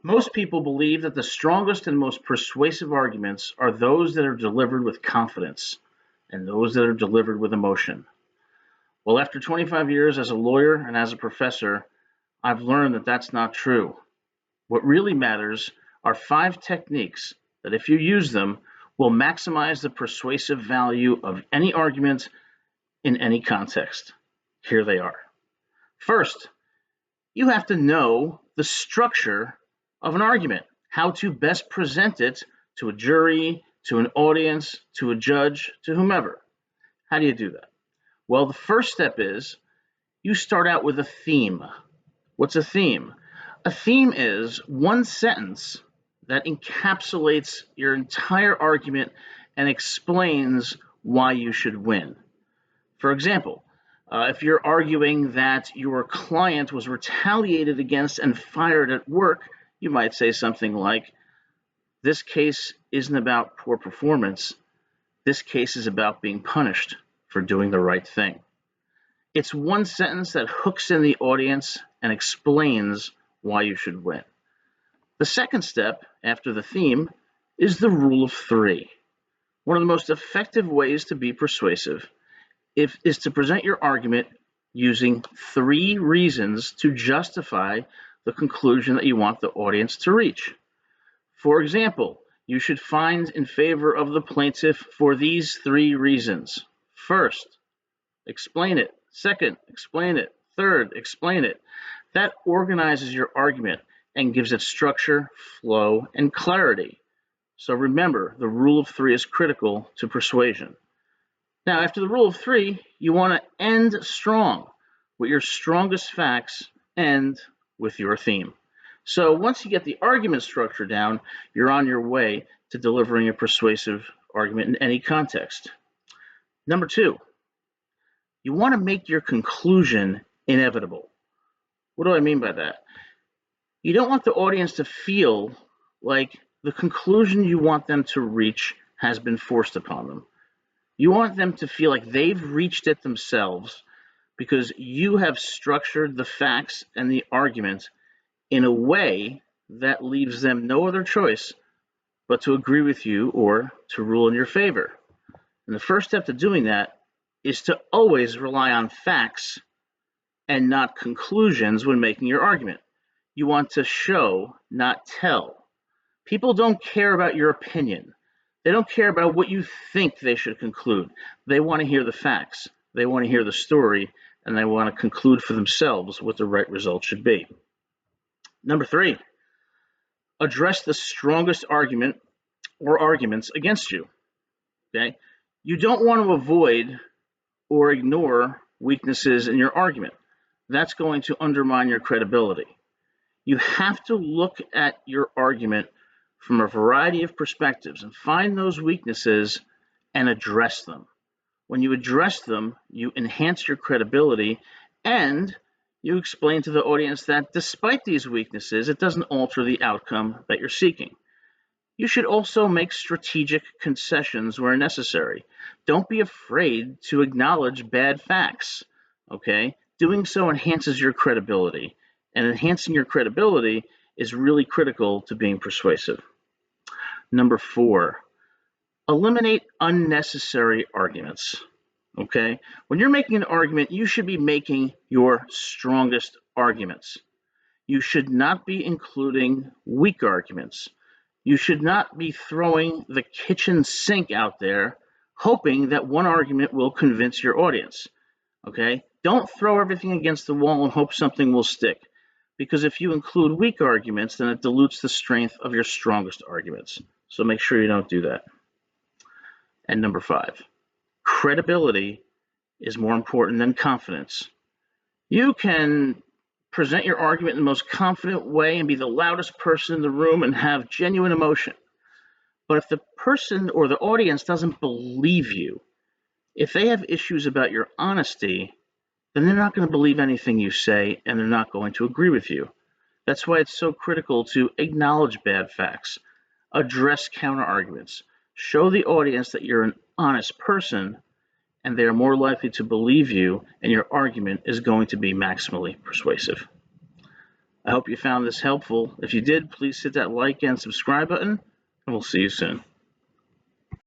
Most people believe that the strongest and most persuasive arguments are those that are delivered with confidence and those that are delivered with emotion. Well, after 25 years as a lawyer and as a professor, I've learned that that's not true. What really matters are 5 techniques that, if you use them, will maximize the persuasive value of any argument in any context. Here they are. First, you have to know the structure of an argument, how to best present it to a jury, to an audience, to a judge, to whomever. How do you do that? Well, the first step is you start out with a theme. What's a theme? A theme is one sentence that encapsulates your entire argument and explains why you should win. For example, if you're arguing that your client was retaliated against and fired at work, you might say something like, "This case isn't about poor performance. This case is about being punished for doing the right thing." It's one sentence that hooks in the audience and explains why you should win. The second step after the theme is the rule of 3. One of the most effective ways to be persuasive is to present your argument using 3 reasons to justify the conclusion that you want the audience to reach. For example, you should find in favor of the plaintiff for these 3 reasons. First, explain it. Second, explain it. Third, explain it. That organizes your argument and gives it structure, flow, and clarity. So remember, the rule of 3 is critical to persuasion. Now, after the rule of 3, you want to end strong with your strongest facts and with your theme. So once you get the argument structure down, you're on your way to delivering a persuasive argument in any context. Number 2, you want to make your conclusion inevitable. What do I mean by that? You don't want the audience to feel like the conclusion you want them to reach has been forced upon them. You want them to feel like they've reached it themselves because you have structured the facts and the argument in a way that leaves them no other choice but to agree with you or to rule in your favor. And the first step to doing that is to always rely on facts and not conclusions when making your argument. You want to show, not tell. People don't care about your opinion. They don't care about what you think they should conclude. They want to hear the facts. They want to hear the story, and they want to conclude for themselves what the right result should be. Number 3, address the strongest argument or arguments against you. Okay? You don't want to avoid or ignore weaknesses in your argument. That's going to undermine your credibility. You have to look at your argument from a variety of perspectives and find those weaknesses and address them. When you address them, you enhance your credibility and you explain to the audience that despite these weaknesses, it doesn't alter the outcome that you're seeking. You should also make strategic concessions where necessary. Don't be afraid to acknowledge bad facts, okay? Doing so enhances your credibility, and enhancing your credibility is really critical to being persuasive. Number 4, eliminate unnecessary arguments, okay? When you're making an argument, you should be making your strongest arguments. You should not be including weak arguments. You should not be throwing the kitchen sink out there hoping that one argument will convince your audience, okay? Don't throw everything against the wall and hope something will stick, because if you include weak arguments, then it dilutes the strength of your strongest arguments. So make sure you don't do that. And number 5, credibility is more important than confidence. You can present your argument in the most confident way and be the loudest person in the room and have genuine emotion. But if the person or the audience doesn't believe you, if they have issues about your honesty, then they're not going to believe anything you say and they're not going to agree with you. That's why it's so critical to acknowledge bad facts, address counter-arguments, show the audience that you're an honest person, and they are more likely to believe you, and your argument is going to be maximally persuasive. I hope you found this helpful. If you did, please hit that like and subscribe button, and we'll see you soon.